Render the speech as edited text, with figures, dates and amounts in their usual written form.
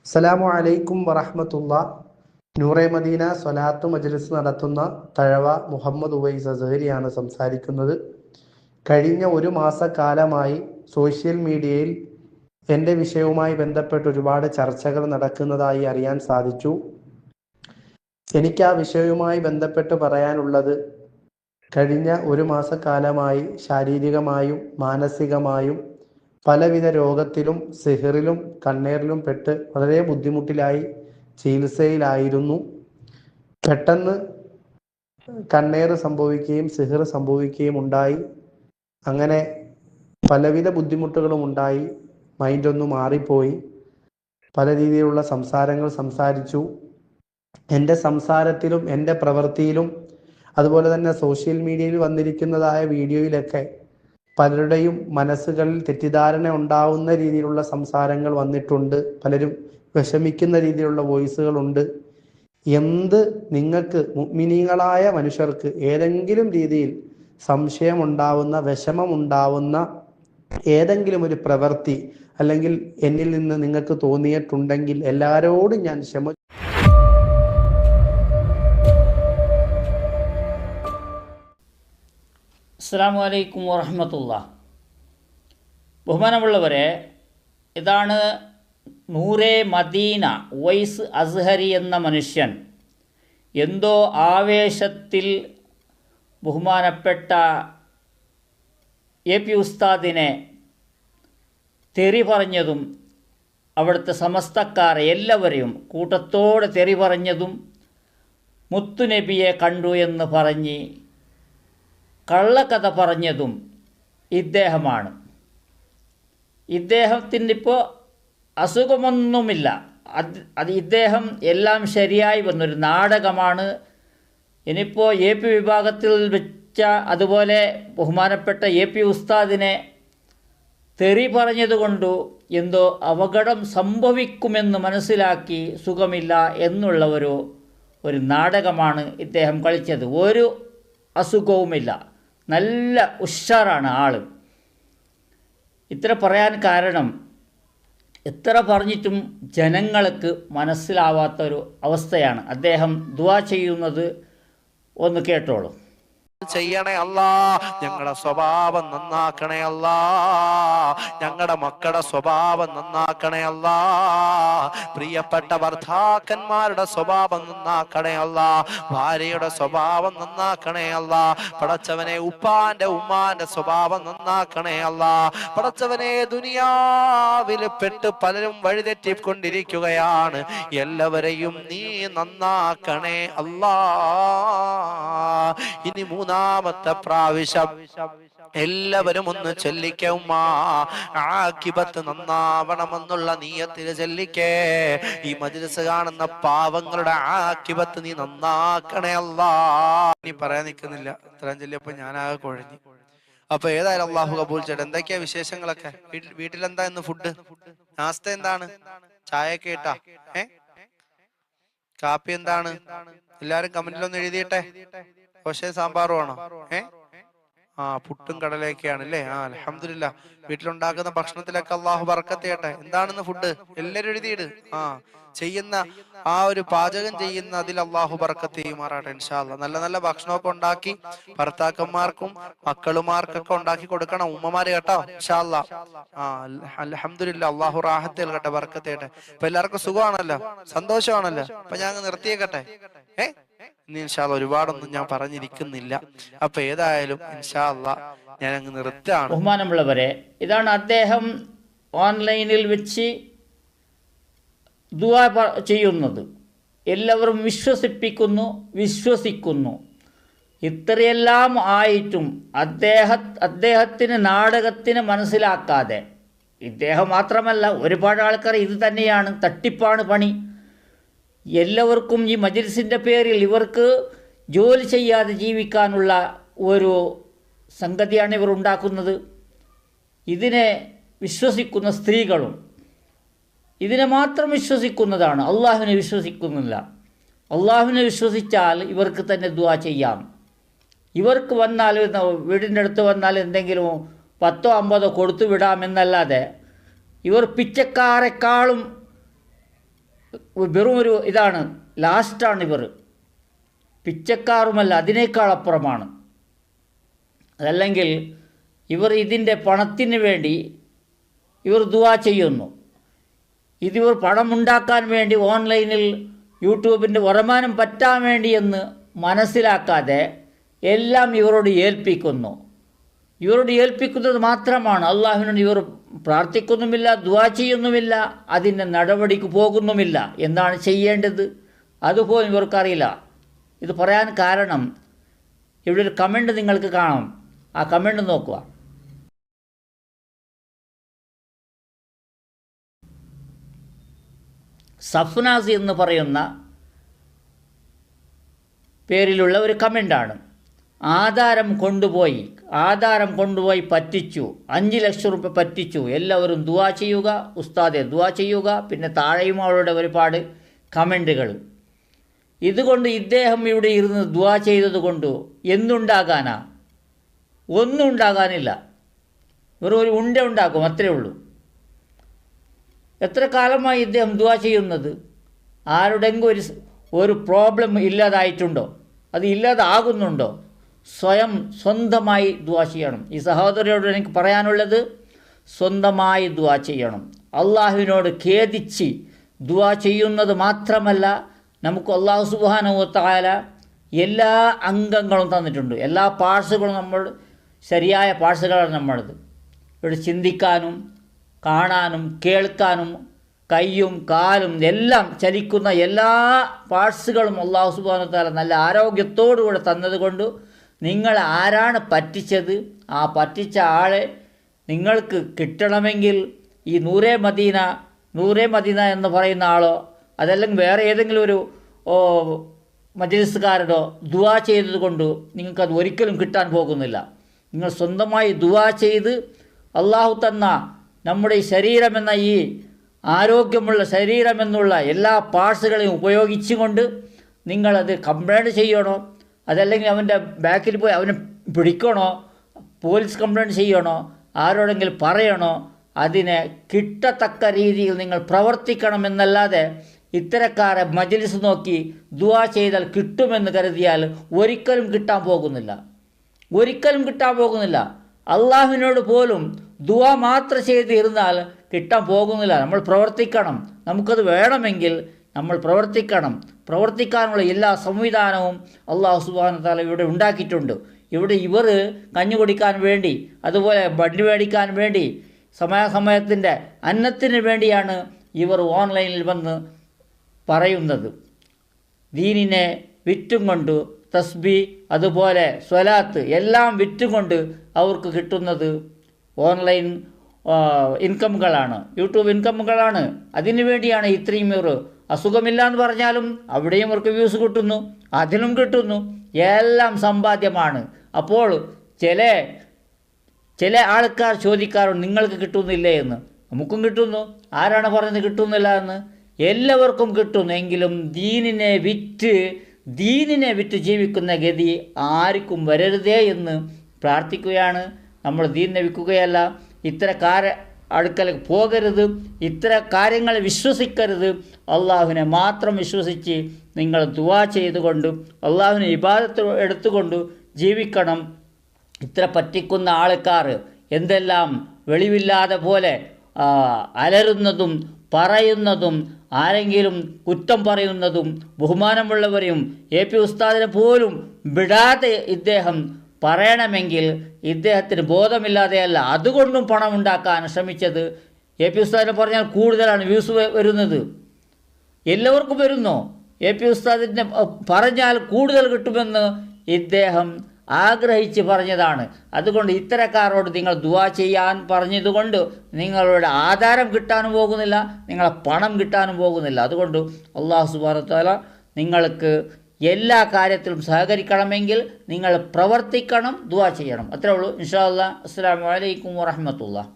അസ്സലാമു അലൈക്കും വറഹ്മത്തുള്ളാ. നൂറെ മദീന സ്വലാത്തു മജ്ലിസ് നടത്തുന്ന തഴവ മുഹമ്മദ് ഉവൈസ് അസ്ഹരിയാണ് സംസാരിക്കുന്നത്. കഴിഞ്ഞ ഒരു മാസക്കാലമായി സോഷ്യൽ മീഡിയയിൽ എൻ്റെ വിഷയവുമായി ബന്ധപ്പെട്ട് ഒരുപാട് ചർച്ചകൾ നടക്കുന്നതായി അറിയാൻ സാധിച്ചു. എനിക്ക് ആ വിഷയവുമായി ബന്ധപ്പെട്ട് പറയാനുള്ളത്, കഴിഞ്ഞ ഒരു മാസക്കാലമായി ശാരീരികമായും മാനസികമായും പലവിധ രോഗത്തിലും സിഹറിലും കണ്ണേറിലും പെട്ട് വളരെ ബുദ്ധിമുട്ടിലായി ചികിത്സയിലായിരുന്നു. പെട്ടെന്ന് കണ്ണേറ് സംഭവിക്കുകയും സിഹർ സംഭവിക്കുകയും ഉണ്ടായി. അങ്ങനെ പലവിധ ബുദ്ധിമുട്ടുകളും ഉണ്ടായി. മൈൻഡൊന്ന് മാറിപ്പോയി. പല രീതിയിലുള്ള സംസാരങ്ങൾ സംസാരിച്ചു. എൻ്റെ സംസാരത്തിലും എൻ്റെ പ്രവൃത്തിയിലും അതുപോലെ തന്നെ സോഷ്യൽ മീഡിയയിൽ വന്നിരിക്കുന്നതായ വീഡിയോയിലൊക്കെ പലരുടെയും മനസ്സുകളിൽ തെറ്റിദ്ധാരണ ഉണ്ടാവുന്ന രീതിയിലുള്ള സംസാരങ്ങൾ വന്നിട്ടുണ്ട്. പലരും വിഷമിക്കുന്ന രീതിയിലുള്ള വോയിസുകളുണ്ട്. നിങ്ങൾക്ക് മുഅ്മിനീങ്ങളായ മനുഷ്യർക്ക് ഏതെങ്കിലും രീതിയിൽ സംശയമുണ്ടാവുന്ന, വിഷമമുണ്ടാവുന്ന ഏതെങ്കിലും ഒരു പ്രവൃത്തി അല്ലെങ്കിൽ എന്നിൽ നിന്ന് നിങ്ങൾക്ക് തോന്നിയിട്ടുണ്ടെങ്കിൽ എല്ലാവരോടും ഞാൻ അസ്സലാമു അലൈക്കും വറഹ്മത്തുള്ളാ. ബഹുമാനമുള്ളവരെ, ഇതാണ് നൂറെ മദീന ഉവൈസ് അസ്ഹരി എന്ന മനുഷ്യൻ. എന്തോ ആവേശത്തിൽ ബഹുമാനപ്പെട്ട എ പി ഉസ്താദിനെ തെറി പറഞ്ഞതും അവിടുത്തെ സമസ്തക്കാരെ എല്ലാവരെയും കൂട്ടത്തോടെ തെറി പറഞ്ഞതും മുത്തുനബിയെ കണ്ടു എന്ന് പറഞ്ഞ് കള്ളക്കഥ പറഞ്ഞതും ഇദ്ദേഹമാണ്. ഇദ്ദേഹത്തിൻ്റെ ഇപ്പോൾ അസുഖമൊന്നുമില്ല. ഇദ്ദേഹം എല്ലാം ശരിയായി വന്നൊരു നാടകമാണ്. ഇനിയിപ്പോൾ എ പി വിഭാഗത്തിൽ വെച്ച അതുപോലെ ബഹുമാനപ്പെട്ട എ പി ഉസ്താദിനെ തെറി പറഞ്ഞതുകൊണ്ടു എന്തോ അപകടം സംഭവിക്കുമെന്ന് മനസ്സിലാക്കി സുഖമില്ല എന്നുള്ള ഒരു നാടകമാണ് ഇദ്ദേഹം കളിച്ചത്. ഒരു അസുഖവുമില്ല, നല്ല ഉഷാറാണ് ആൾ. ഇത്ര പറയാൻ കാരണം, എത്ര പറഞ്ഞിട്ടും ജനങ്ങൾക്ക് മനസ്സിലാവാത്തൊരു അവസ്ഥയാണ്. അദ്ദേഹം ദുആ ചെയ്യുന്നത് ഒന്ന് കേട്ടോളൂ. ചെയ്യണേ അല്ലാ, ഞങ്ങളുടെ സ്വഭാവം നന്നാക്കണേ അല്ലാ, ഞങ്ങളുടെ മക്കളുടെ സ്വഭാവം നന്നാക്കണേ അല്ലാ, പ്രിയപ്പെട്ട ഭർത്താക്കന്മാരുടെ സ്വഭാവം നന്നാക്കണേ അല്ലാ, ഭാര്യയുടെ സ്വഭാവം നന്നാക്കണേ അല്ലാ, പടച്ചവനെ ഉപ്പാന്റെ ഉമ്മാന്റെ സ്വഭാവം നന്നാക്കണേ അല്ലാ, പടച്ചവനെ ദുനിയാവിൽ പെട്ട് പലരും വഴിതെറ്റിക്കൊണ്ടിരിക്കുകയാണ്, എല്ലാവരെയും നീ നന്നാക്കണേ അല്ലാ. ഇനി മൂന്നാമത്തെ പ്രാവശ്യം എല്ലാവരും ഒന്ന് ചൊല്ലിക്കുമ്മ, ആഖിബത്ത് നന്നാവണമെന്നുള്ള നീയത്തിൽ ചൊല്ലിക്കേ. ഈ മജ്ലിസ് കാണുന്ന പാവങ്ങളുടെ ആഖിബത്ത് നീ നന്നാക്കണേ അല്ലാ. നീ പറയാൻ നിൽക്കുന്നില്ല, ഇത്രയും ചൊല്ലിയപ്പോ ഞാനാകെ കുഴഞ്ഞു. അപ്പൊ ഏതായാലും അള്ളാഹു കബൂൽ ചെയ്യട്ടെ. എന്തൊക്കെയാ വിശേഷങ്ങളൊക്കെ? വീട്ടിലെന്താ ഇന്ന് ഫുഡ്? നാസ്ത എന്താണ്? ചായയൊക്കെ ഇട്ടാ? കാപ്പി എന്താണ്? എല്ലാരും കമന്റിലൊന്ന് എഴുതിയിട്ടെ. ദോശയും സാമ്പാറും ആണോ? പുട്ടും കടലയൊക്കെയാണ് അല്ലേ? അൽഹംദുലില്ലാ. വീട്ടിലുണ്ടാക്കുന്ന ഭക്ഷണത്തിലൊക്കെ അള്ളാഹു ബർക്കത്ത് ചെയ്യട്ടെ. എന്താണെന്ന് ഫുഡ്? എല്ലാരും എഴുതിയിട്. ചെയ്യുന്ന ഒരു പാചകം ചെയ്യുന്ന അതിൽ അള്ളാഹു ബർക്കത്ത് ചെയ്യുമാറാട്ടെ ഇൻഷാ അല്ലാഹ്. നല്ല നല്ല ഭക്ഷണമൊക്കെ ഉണ്ടാക്കി ഭർത്താക്കന്മാർക്കും മക്കളുമാർക്കൊക്കെ ഉണ്ടാക്കി കൊടുക്കണം ഉമ്മമാര്, കേട്ടോ ഇൻഷാ അല്ലാഹ്. അൽഹംദുലില്ലാ. അള്ളാഹു റാഹത്ത് നൽകട്ടെ, ബർക്കത്ത് ചെയ്യട്ടെ. ഇപ്പൊ എല്ലാവർക്കും സുഖമാണല്ലോ, സന്തോഷമാണല്ലോ. അപ്പൊ ഞാൻ നിർത്തിയേക്കട്ടെ. ഇനി ഇൻഷാ അല്ലാഹ് ഒരുപാടൊന്നും ഞാൻ പറഞ്ഞിരിക്കുന്നില്ല. അപ്പൊ ഏതായാലും ഇൻഷാ അല്ലാഹ് ഞാൻ അങ്ങ് നിർത്താണ്. ബഹുമാനമുള്ളവരെ, ഇതാണ് അദ്ദേഹം ഓൺലൈനിൽ വെച്ച് ദുആ ചെയ്യുന്നത്. എല്ലാവരും വിശ്വസിക്കുന്നു. ഇത്രയെല്ലാം ആയിട്ടും അദ്ദേഹത്തിന് നാടകത്തിന് മനസ്സിലാക്കാതെ, ഇദ്ദേഹം മാത്രമല്ല ഒരുപാട് ആൾക്കാർ ഇത് തന്നെയാണ്, തട്ടിപ്പാണ് പണി. എല്ലാവർക്കും ഈ മജ്ലിസിൻ്റെ പേരിൽ ഇവർക്ക് ജോലി ചെയ്യാതെ ജീവിക്കാനുള്ള ഒരു സംഗതിയാണ് ഇവർ ഉണ്ടാക്കുന്നത്. ഇതിനെ വിശ്വസിക്കുന്ന സ്ത്രീകളും ഇതിനെ മാത്രം വിശ്വസിക്കുന്നതാണ്, അള്ളാഹുവിനെ വിശ്വസിക്കുന്നില്ല. അള്ളാഹുവിനെ വിശ്വസിച്ചാൽ ഇവർക്ക് തന്നെ ദുആ ചെയ്യാം. ഇവർക്ക് വന്നാൽ, വീടിൻ്റെ അടുത്ത് വന്നാൽ എന്തെങ്കിലും 10-50 കൊടുത്തു വിടാമെന്നല്ലാതെ ഇവർ പിച്ചക്കാരെക്കാളും വെറും ഒരു ഇതാണ്, ലാസ്റ്റാണ് ഇവർ. പിച്ചക്കാറുമല്ല, അതിനേക്കാൾ അപ്പുറമാണ്. അതല്ലെങ്കിൽ ഇവർ ഇതിൻ്റെ പണത്തിന് വേണ്ടി ഇവർ ദുആ ചെയ്യുന്നു. ഇതിവർ പണമുണ്ടാക്കാൻ വേണ്ടി ഓൺലൈനിൽ യൂട്യൂബിൻ്റെ വരുമാനം പറ്റാൻ വേണ്ടി എന്ന് മനസ്സിലാക്കാതെ എല്ലാം ഇവരോട് ഏൽപ്പിക്കുന്നു. ഇവരോട് ഏൽപ്പിക്കുന്നത് മാത്രമാണ്. അള്ളാഹുവിനോട് ഇവർ പ്രാർത്ഥിക്കുന്നുമില്ല, ദുആ ചെയ്യുന്നുമില്ല, അതിൻ്റെ നടപടിക്ക് പോകുന്നുമില്ല. എന്താണ് ചെയ്യേണ്ടത് അതുപോലും ഇവർക്കറിയില്ല. ഇത് പറയാൻ കാരണം ഇവിടെ ഒരു കമൻറ്റ് നിങ്ങൾക്ക് കാണാം. ആ കമൻറ്റ് നോക്കുക. സഫ്നാസ് എന്ന് പറയുന്ന പേരിലുള്ള ഒരു കമൻ്റാണ്. ആധാരം കൊണ്ടുപോയി പറ്റിച്ചു, 5 ലക്ഷം റുപ്യ പറ്റിച്ചു, എല്ലാവരും ദുആ ചെയ്യുക, ഉസ്താദെ ദുആ ചെയ്യുക. പിന്നെ താഴെയും അവളുടെ ഒരുപാട് കമൻറ്റുകൾ. ഇതുകൊണ്ട് ഇദ്ദേഹം ഇവിടെ ഇരുന്ന് ദുആ ചെയ്തത് കൊണ്ട് എന്തുണ്ടാകാനാ? ഒന്നും ഉണ്ടാകാനില്ല. വെറും ഒരു ഉണ്ട ഉണ്ടാക്കും, അത്രേ ഉള്ളൂ. എത്ര കാലമായി ഇദ്ദേഹം ദുആ ചെയ്യുന്നത്? ആരുടെങ്കിലും ഒരു പ്രോബ്ലം ഇല്ലാതായിട്ടുണ്ടോ? അത് ഇല്ലാതാകുന്നുണ്ടോ? സ്വന്തമായി ദുആ ചെയ്യണം. ഈ സഹോദരിയോട് എനിക്ക് പറയാനുള്ളത്, സ്വന്തമായി ദുആ ചെയ്യണം. അള്ളാഹുവിനോട് ഖേദിച്ച് ദുആ ചെയ്യുന്നത് മാത്രമല്ല, നമുക്ക് അള്ളാഹു സുബ്ഹാനഹു വ തആല എല്ലാ അംഗങ്ങളും തന്നിട്ടുണ്ട്. എല്ലാ പാർട്സുകളും നമ്മൾ ശരിയായ പാർട്സുകളാണ് നമ്മളത്. ഇവിടെ ചിന്തിക്കാനും കാണാനും കേൾക്കാനും കൈയും കാലും എല്ലാം ചലിക്കുന്ന എല്ലാ പാർട്സുകളും അള്ളാഹു സുബ്ഹാനഹു വ തആല നല്ല ആരോഗ്യത്തോടുകൂടെ തന്നതുകൊണ്ട് നിങ്ങൾ ആരാണ് പറ്റിച്ചത്, ആ പറ്റിച്ച ആളെ നിങ്ങൾക്ക് കിട്ടണമെങ്കിൽ ഈ നൂറേ മദീന എന്ന് പറയുന്ന ആളോ അതല്ലെങ്കിൽ വേറെ ഏതെങ്കിലും ഒരു മജ്ലിസുകാരനോ ദുആ ചെയ്തത് കൊണ്ട് നിങ്ങൾക്കത് ഒരിക്കലും കിട്ടാൻ പോകുന്നില്ല. നിങ്ങൾ സ്വന്തമായി ദുആ ചെയ്ത് അള്ളാഹു തന്ന നമ്മുടെ ഈ ശരീരമെന്ന ഈ ആരോഗ്യമുള്ള ശരീരമെന്നുള്ള എല്ലാ പാർട്സുകളെയും ഉപയോഗിച്ചുകൊണ്ട് നിങ്ങളത് കംപ്ലൈൻറ്റ് ചെയ്യണോ, അതല്ലെങ്കിൽ അവൻ്റെ ബാക്കിൽ പോയി അവനെ പിടിക്കണോ, പോലീസ് കംപ്ലൈൻറ്റ് ചെയ്യണോ, ആരോടെങ്കിലും പറയണോ, അതിനെ കിട്ടത്തക്ക രീതിയിൽ നിങ്ങൾ പ്രവർത്തിക്കണമെന്നല്ലാതെ ഇത്തരക്കാരെ മജ്ലിസ് നോക്കി ദുആ ചെയ്താൽ കിട്ടുമെന്ന് കരുതിയാൽ ഒരിക്കലും കിട്ടാൻ പോകുന്നില്ല. അള്ളാഹുവിനോട് പോലും ദുആ മാത്രം ചെയ്തിരുന്നാൽ കിട്ടാൻ പോകുന്നില്ല. നമ്മൾ പ്രവർത്തിക്കണം. നമുക്കത് വേണമെങ്കിൽ നമ്മൾ പ്രവർത്തിക്കാനുള്ള എല്ലാ സംവിധാനവും അള്ളാഹു സുബ്ഹാനഹു വ തആല ഇവിടെ ഉണ്ടാക്കിയിട്ടുണ്ട്. ഇവിടെ ഇവർ കഞ്ഞി കുടിക്കാൻ വേണ്ടി, അതുപോലെ വണ്ടി മേടിക്കാൻ വേണ്ടി, സമയത്തിൻ്റെ അന്നത്തിന് വേണ്ടിയാണ് ഇവർ ഓൺലൈനിൽ വന്ന് പറയുന്നത്. ദീനിനെ വിറ്റും കൊണ്ട് തസ്ബീ അതുപോലെ സ്വലാത്ത് എല്ലാം വിറ്റും കൊണ്ട് അവർക്ക് കിട്ടുന്നത് ഓൺലൈൻ ഇൻകമുകളാണ്, യൂട്യൂബ് ഇൻകമുകളാണ്. അതിനു വേണ്ടിയാണ് ഇത്രയും ഇവർ അസുഖമില്ല എന്ന് പറഞ്ഞാലും അവിടെയും അവർക്ക് വ്യൂസ് കിട്ടുന്നു, അതിനും കിട്ടുന്നു, എല്ലാം സമ്പാദ്യമാണ്. അപ്പോൾ ചില ആൾക്കാർ ചോദിക്കാറുണ്ട് നിങ്ങൾക്ക് കിട്ടുന്നില്ലേ എന്ന്. നമുക്കും കിട്ടുന്നു. ആരാണ് പറഞ്ഞത് കിട്ടുന്നില്ല എന്ന്? എല്ലാവർക്കും കിട്ടുന്നു. എങ്കിലും ദീനിനെ വിറ്റ് ജീവിക്കുന്ന ഗതി ആർക്കും വരരുതേ എന്ന് പ്രാർത്ഥിക്കുകയാണ്. നമ്മൾ ദീനിനെ വിൽക്കുകയല്ല, അടുക്കലേക്ക് പോകരുത്, ഇത്തര കാര്യങ്ങൾ വിശ്വസിക്കരുത്. അള്ളാഹുവിനെ മാത്രം വിശ്വസിച്ച് നിങ്ങൾ ദുആ ചെയ്തുകൊണ്ട് അള്ളാഹുവിനെ ഇബാദത്ത് എടുത്തുകൊണ്ട് ജീവിക്കണം. ഇത്ര പറ്റിക്കുന്ന ആൾക്കാർ എന്തെല്ലാം വെളിവില്ലാതെ പോലെ അലറുന്നതും പറയുന്നതും ആരെങ്കിലും കുറ്റം പറയുന്നതും ബഹുമാനമുള്ളവരെയും AP ഉസ്താദിനെ പോലും വിടാതെ ഇദ്ദേഹം പറയണമെങ്കിൽ ഇദ്ദേഹത്തിന് ബോധമില്ലാതെയല്ല, അതുകൊണ്ടും പണം ഉണ്ടാക്കാൻ ശ്രമിച്ചത്. AP ഉസ്താദിനെ പറഞ്ഞാൽ കൂടുതലാണ് വ്യൂസ് വരുന്നത്. എല്ലാവർക്കും വരുന്നു. AP ഉസ്താദിനെ പറഞ്ഞാൽ കൂടുതൽ കിട്ടുമെന്ന് ഇദ്ദേഹം ആഗ്രഹിച്ച് പറഞ്ഞതാണ്. അതുകൊണ്ട് ഇത്തരക്കാരോട് നിങ്ങൾ ദുആ ചെയ്യാൻ പറഞ്ഞതുകൊണ്ട് നിങ്ങളുടെ ആധാരം കിട്ടാനും പോകുന്നില്ല, നിങ്ങളെ പണം കിട്ടാനും പോകുന്നില്ല. അതുകൊണ്ട് അല്ലാഹു സുബ്ഹാനഹു വ തആല നിങ്ങൾക്ക് എല്ലാ കാര്യത്തിലും സഹകരിക്കണമെങ്കിൽ നിങ്ങൾ പ്രവർത്തിക്കണം, ദുആ ചെയ്യണം. അത്രേ ഉള്ളൂ. ഇൻഷാ അല്ലാഹ്. അസ്സലാമു അലൈക്കും വറഹ്മത്തുള്ളാഹി.